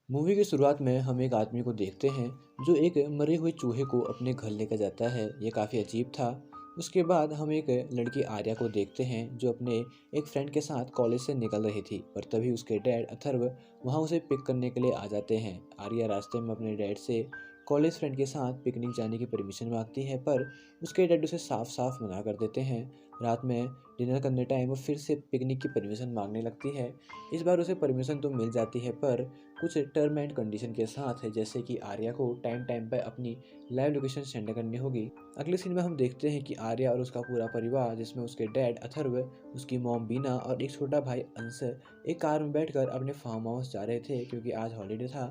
Movie की शुरुआत में हम एक आदमी को देखते हैं जो एक मरे हुए चूहे को अपने घर लेकर जाता है। ये काफ़ी अजीब था। उसके बाद हम एक लड़की आर्या को देखते हैं जो अपने एक फ्रेंड के साथ कॉलेज से निकल रही थी, पर तभी उसके डैड अथर्व वहाँ उसे पिक करने के लिए आ जाते हैं। आर्या रास्ते में अपने डैड से कॉलेज फ्रेंड के साथ पिकनिक जाने की परमिशन मांगती है, पर उसके डैड उसे साफ साफ मना कर देते हैं। रात में डिनर करने टाइम वो फिर से पिकनिक की परमिशन मांगने लगती है। इस बार उसे परमिशन तो मिल जाती है, पर कुछ टर्म एंड कंडीशन के साथ है, जैसे कि आर्या को टाइम टाइम पर अपनी लाइव लोकेशन सेंड करनी होगी। अगले सीन में हम देखते हैं कि आर्या और उसका पूरा परिवार, जिसमें उसके डैड अथर्व, उसकी मॉम बीना और एक छोटा भाई अंश, एक कार में बैठकर अपने फार्म हाउस जा रहे थे क्योंकि आज हॉलीडे था।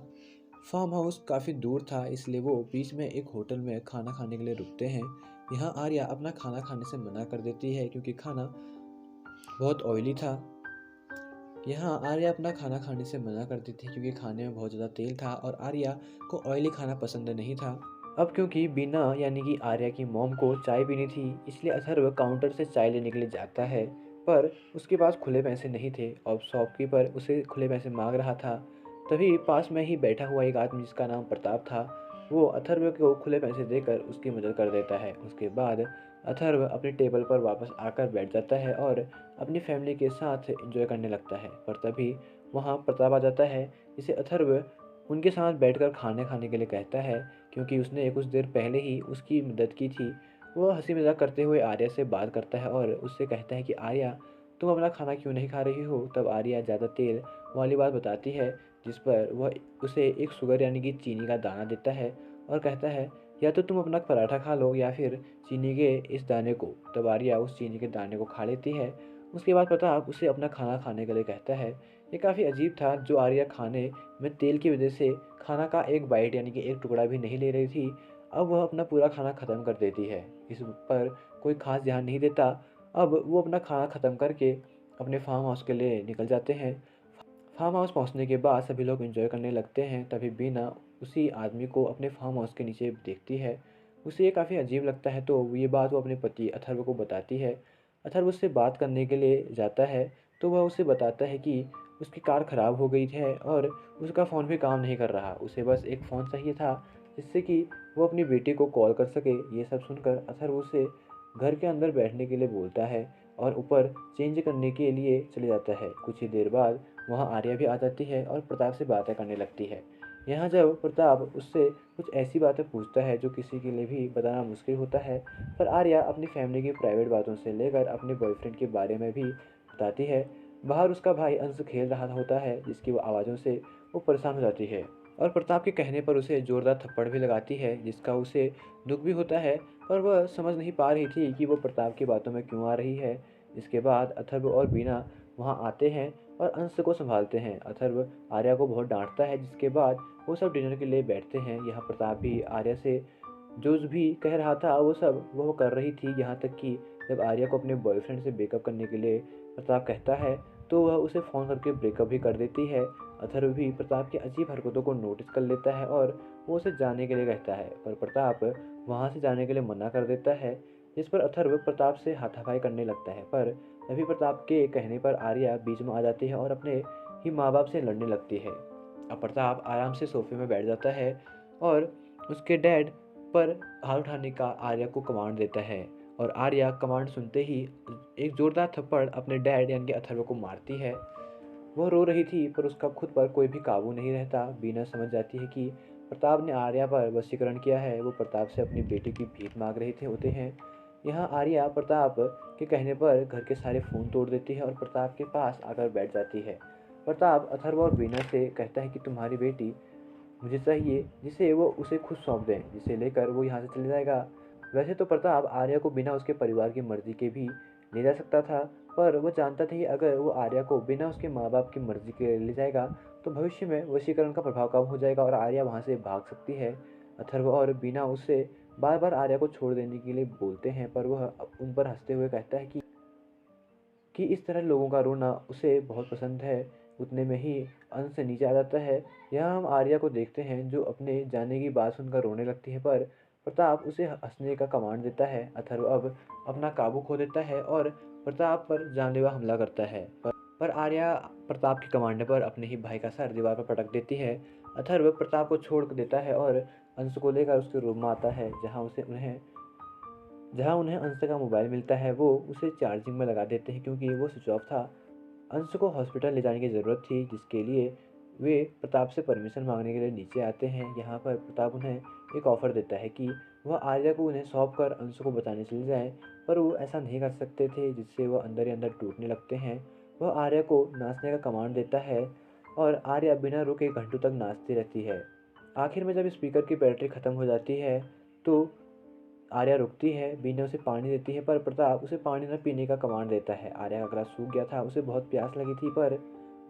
फार्म हाउस काफ़ी दूर था, इसलिए वो बीच में एक होटल में खाना खाने के लिए रुकते हैं। यहाँ आर्या अपना खाना खाने से मना कर देती है क्योंकि खाना बहुत ऑयली था। यहाँ आर्या अपना खाना खाने से मना करती थी क्योंकि खाने में बहुत ज़्यादा तेल था और आर्या को ऑयली खाना पसंद नहीं था। अब क्योंकि बीना यानी कि आर्या की मॉम को चाय पीनी थी, इसलिए अथर्व काउंटर से चाय लेने के लिए जाता है, पर उसके पास खुले पैसे नहीं थे और शॉपकीपर उसे खुले पैसे मांग रहा था। तभी पास में ही बैठा हुआ एक आदमी जिसका नाम प्रताप था, वो अथर्व को खुले पैसे देकर उसकी मदद कर देता है। उसके बाद अथर्व अपने टेबल पर वापस आकर बैठ जाता है और अपनी फैमिली के साथ एंजॉय करने लगता है। पर तभी वहाँ प्रताप आ जाता है, जिसे अथर्व उनके साथ बैठकर खाने खाने के लिए कहता है क्योंकि उसने कुछ देर पहले ही उसकी मदद की थी। वह हंसी मजाक करते हुए आर्या से बात करता है और उससे कहता है कि आर्या, तुम अपना खाना क्यों नहीं खा रही हो। तब आर्या ज़्यादा तेल वाली बात बताती है, जिस पर वह उसे एक शुगर यानी कि चीनी का दाना देता है और कहता है, या तो तुम अपना पराठा खा लो या फिर चीनी के इस दाने को। तब आर्या उस चीनी के दाने को खा लेती है। उसके बाद प्रताप उसे अपना खाना खाने के लिए कहता है। ये काफ़ी अजीब था, जो आर्या खाने में तेल की वजह से खाना का एक बाइट यानी कि एक टुकड़ा भी नहीं ले रही थी, अब वह अपना पूरा खाना ख़त्म कर देती है। इस पर कोई ख़ास ध्यान नहीं देता। अब वो अपना खाना ख़त्म करके अपने फार्म हाउस के लिए निकल जाते हैं। फार्म हाउस पहुंचने के बाद सभी लोग एंजॉय करने लगते हैं। तभी बीना उसी आदमी को अपने फार्म हाउस के नीचे देखती है। उसे ये काफ़ी अजीब लगता है, तो ये बात वो अपने पति अथर्व को बताती है। अथर्व उससे बात करने के लिए जाता है, तो वह उसे बताता है कि उसकी कार ख़राब हो गई है और उसका फ़ोन भी काम नहीं कर रहा। उसे बस एक फ़ोन चाहिए था जिससे कि वो अपनी बेटी को कॉल कर सके। ये सब सुनकर अथर्व उसे घर के अंदर बैठने के लिए बोलता है और ऊपर चेंज करने के लिए चले जाता है। कुछ ही देर बाद वहाँ आर्या भी आ जाती है और प्रताप से बातें करने लगती है। यहाँ जब प्रताप उससे कुछ ऐसी बातें पूछता है जो किसी के लिए भी बताना मुश्किल होता है, पर आर्या अपनी फैमिली की प्राइवेट बातों से लेकर अपने बॉयफ्रेंड के बारे में भी बताती है। बाहर उसका भाई अंश खेल रहा होता है, जिसकी वो आवाज़ों से वो परेशान हो जाती है और प्रताप के कहने पर उसे ज़ोरदार थप्पड़ भी लगाती है, जिसका उसे दुख भी होता है, पर वह समझ नहीं पा रही थी कि वो प्रताप की बातों में क्यों आ रही है। इसके बाद अथर्व और बीना वहाँ आते हैं और अंश को संभालते हैं। अथर्व आर्या को बहुत डांटता है, जिसके बाद वो सब डिनर के लिए बैठते हैं। यहाँ प्रताप भी आर्या से जो भी कह रहा था वो सब वो कर रही थी, यहाँ तक कि जब आर्या को अपने बॉयफ्रेंड से ब्रेकअप करने के लिए प्रताप कहता है, तो वह उसे फ़ोन करके ब्रेकअप भी कर देती है। अथर्व भी प्रताप की अजीब हरकतों को नोटिस कर लेता है और वो उसे जाने के लिए कहता है, पर प्रताप वहाँ से जाने के लिए मना कर देता है, जिस पर अथर्व प्रताप से हाथापाई करने लगता है। पर तभी प्रताप के कहने पर आर्या बीच में आ जाती है और अपने ही माँ बाप से लड़ने लगती है। अब प्रताप आराम से सोफे में बैठ जाता है और उसके डैड पर हाथ उठाने का आर्या को कमांड देता है और आर्या कमांड सुनते ही एक जोरदार थप्पड़ अपने डैड यानी कि अथर्व को मारती है। वह रो रही थी, पर उसका खुद पर कोई भी काबू नहीं रहता। बीना समझ जाती है कि प्रताप ने आर्या पर वशीकरण किया है। वो प्रताप से अपनी बेटी की भीख मांग रहे थे होते हैं। यहाँ आर्या प्रताप के कहने पर घर के सारे फ़ोन तोड़ देती है और प्रताप के पास आकर बैठ जाती है। प्रताप अथर्व और बीना से कहता है कि तुम्हारी बेटी मुझे चाहिए, जिसे वो उसे खुद सौंप दें, जिसे लेकर वो यहाँ से चले जाएगा। वैसे तो प्रताप आर्या को बिना उसके परिवार की मर्जी के भी ले जा सकता था, पर वो जानता था कि अगर वो आर्या को बिना उसके माँ बाप की मर्जी के ले जाएगा तो भविष्य में वशीकरण का प्रभाव कम हो जाएगा और आर्या वहाँ से भाग सकती है। अथर्व और बीना उससे बार बार आर्या को छोड़ देने के लिए बोलते हैं, पर वह उन पर हंसते हुए कहता है कि इस तरह लोगों का रोना उसे बहुत पसंद है। उतने में ही अंश से नीचे आ जाता है। यहाँ हम आर्या को देखते हैं जो अपने जाने की बात सुनकर रोने लगती है, पर प्रताप उसे हंसने का कमांड देता है। अथर्व अब अपना काबू खो देता है और प्रताप पर जानलेवा हमला करता है। पर आर्या प्रताप के कमांड पर अपने ही भाई का सर दीवार पर पटक देती है। अथर्व प्रताप को छोड़ देता है और अंश को लेकर उसके रूम में आता है, जहाँ उन्हें अंश का मोबाइल मिलता है। वो उसे चार्जिंग में लगा देते हैं क्योंकि वो स्विच ऑफ था। अंश को हॉस्पिटल ले जाने की ज़रूरत थी, जिसके लिए वे प्रताप से परमिशन मांगने के लिए नीचे आते हैं। यहाँ पर प्रताप उन्हें एक ऑफ़र देता है कि वह आर्या को उन्हें सौंप कर अंश को बताने चले जाएं, पर वो ऐसा नहीं कर सकते थे, जिससे वह अंदर ही अंदर टूटने लगते हैं। वह आर्या को नाचने का कमांड देता है और आर्या बिना रुके घंटों तक नाचती रहती है। आखिर में जब स्पीकर की बैटरी ख़त्म हो जाती है तो आर्या रुकती है, बीना उसे पानी देती है, पर प्रताप उसे पानी न पीने का कमांड देता है। आर्या का ग्लास सूख गया था, उसे बहुत प्यास लगी थी, पर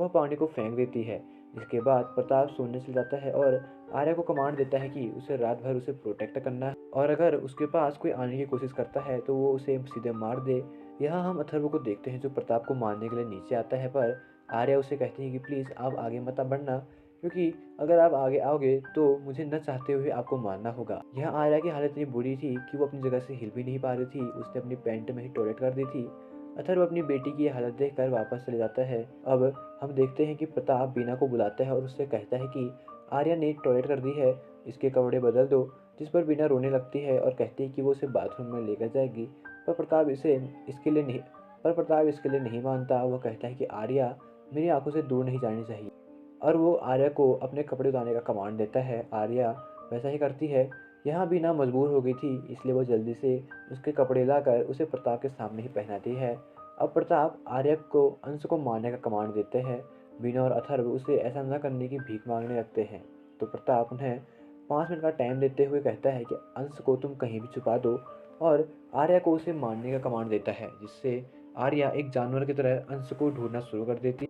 वह पानी को फेंक देती है। इसके बाद प्रताप सोने चल जाता है और आर्या को कमांड देता है कि उसे रात भर उसे प्रोटेक्ट करना है और अगर उसके पास कोई आने की कोशिश करता है तो वो उसे सीधे मार दे। यहाँ हम अथर्व को देखते हैं जो प्रताप को मारने के लिए नीचे आता है, पर आर्या उसे कहती है कि प्लीज़ आप आगे मत बढ़ना, क्योंकि अगर आप आगे आओगे तो मुझे न चाहते हुए आपको मारना होगा। यह आर्या की हालत इतनी बुरी थी कि वो अपनी जगह से हिल भी नहीं पा रही थी। उसने अपनी पैंट में ही टॉयलेट कर दी थी। अथर्व अपनी बेटी की हालत देखकर वापस चले जाता है। अब हम देखते हैं कि प्रताप बीना को बुलाता है और उससे कहता है कि आर्या ने टॉयलेट कर दी है, इसके कपड़े बदल दो। जिस पर बीना रोने लगती है और कहती है कि वो उसे बाथरूम में लेकर जाएगी, पर प्रताप इसके लिए नहीं मानता। वो कहता है कि आर्या मेरी आंखों से दूर नहीं जानी चाहिए और वो आर्या को अपने कपड़े उतारने का कमांड देता है। आर्या वैसा ही करती है। यहाँ बीना मजबूर हो गई थी, इसलिए वो जल्दी से उसके कपड़े लाकर उसे प्रताप के सामने ही पहनाती है। अब प्रताप आर्या को अंश को मारने का कमांड देते हैं। बीना और अथर्व उसे ऐसा न करने की भीख मांगने लगते हैं, तो प्रताप उन्हें 5 मिनट का टाइम देते हुए कहता है कि अंश को तुम कहीं भी छुपा दो और आर्या को उसे मारने का कमांड देता है, जिससे आर्या एक जानवर की तरह अंश को ढूंढना शुरू कर देती।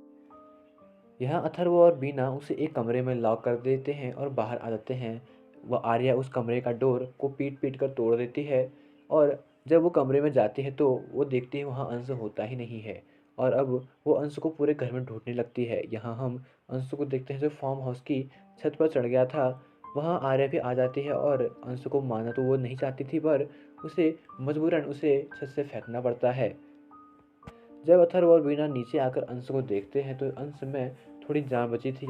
यहाँ अथर्व और बीना उसे एक कमरे में लॉक कर देते हैं और बाहर आ जाते हैं। वह आर्या उस कमरे का डोर को पीट पीट कर तोड़ देती है और जब वो कमरे में जाती है तो वो देखती है वहाँ अंश होता ही नहीं है और अब वो अंश को पूरे घर में ढूंढने लगती है। यहाँ हम अंश को देखते हैं जो फार्म हाउस की छत पर चढ़ गया था। वहाँ आर्या भी आ जाती है और अंश को मारना तो वो नहीं चाहती थी, पर उसे मजबूरन उसे छत से फेंकना पड़ता है। जब अथर्व और बीना नीचे आकर अंश को देखते हैं तो अंश में थोड़ी जान बची थी,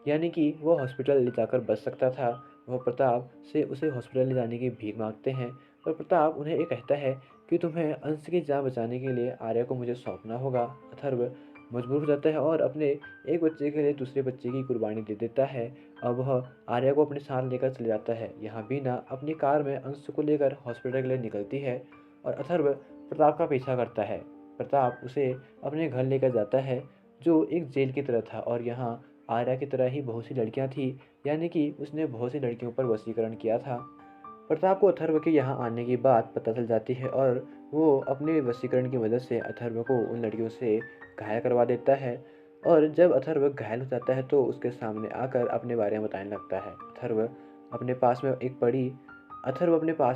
यानी कि वो हॉस्पिटल ले जाकर बच सकता था। वह प्रताप से उसे हॉस्पिटल ले जाने की भीख मांगते हैं, पर प्रताप उन्हें ये कहता है कि तुम्हें अंश की जान बचाने के लिए आर्या को मुझे सौंपना होगा। अथर्व मजबूर हो जाता है और अपने एक बच्चे के लिए दूसरे बच्चे की कुर्बानी दे देता है। अब वह आर्या को अपने साथ लेकर चले जाता है। यहाँ बीना अपनी कार में अंश को लेकर हॉस्पिटल के लिए निकलती है और अथर्व प्रताप का पीछा करता है। प्रताप उसे अपने घर लेकर जाता है, जो एक जेल की तरह था और यहाँ आर्या की तरह ही बहुत सी लड़कियां थी, यानी कि उसने बहुत सी लड़कियों पर वशीकरण किया था। प्रताप को अथर्व के यहाँ आने की बात पता चल जाती है और वो अपने वशीकरण की मदद से अथर्व को उन लड़कियों से घायल करवा देता है और जब अथर्व घायल हो जाता है तो उसके सामने आकर अपने बारे में बताने लगता है। अथर्व अपने पास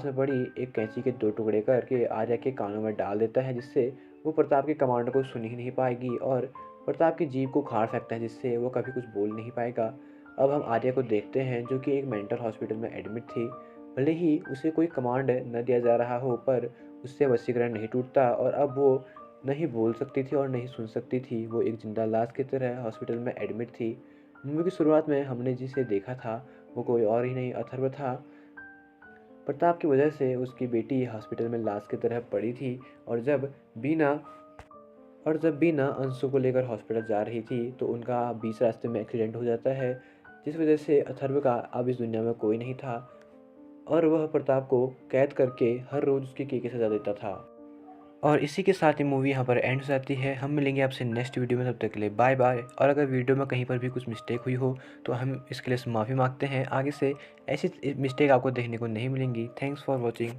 में पड़ी एक कैंची के 2 टुकड़े करके आर्या के कानों में डाल देता है, जिससे वो प्रताप के कमांड को सुन ही नहीं पाएगी और प्रताप की जीभ को उखाड़ सकता है, जिससे वो कभी कुछ बोल नहीं पाएगा। अब हम आर्या को देखते हैं जो कि एक मेंटल हॉस्पिटल में एडमिट थी। भले ही उसे कोई कमांड न दिया जा रहा हो, पर उससे वशीकरण नहीं टूटता और अब वो नहीं बोल सकती थी और नहीं सुन सकती थी। वो एक जिंदा लाश की तरह हॉस्पिटल में एडमिट थी। मूवी की शुरुआत में हमने जिसे देखा था वो कोई और ही नहीं अथर्व था। प्रताप की वजह से उसकी बेटी हॉस्पिटल में लाश की तरह पड़ी थी और जब बीना अंशु को लेकर हॉस्पिटल जा रही थी तो उनका बीच रास्ते में एक्सीडेंट हो जाता है, जिस वजह से अथर्व का अब इस दुनिया में कोई नहीं था और वह प्रताप को कैद करके हर रोज़ उसकी की सजा देता था। और इसी के साथ ही मूवी यहाँ पर एंड हो जाती है। हम मिलेंगे आपसे नेक्स्ट वीडियो में, तब तक के लिए बाय बाय। और अगर वीडियो में कहीं पर भी कुछ मिस्टेक हुई हो तो हम इसके लिए माफ़ी मांगते हैं। आगे से ऐसी मिस्टेक आपको देखने को नहीं मिलेंगी। Thanks for watching.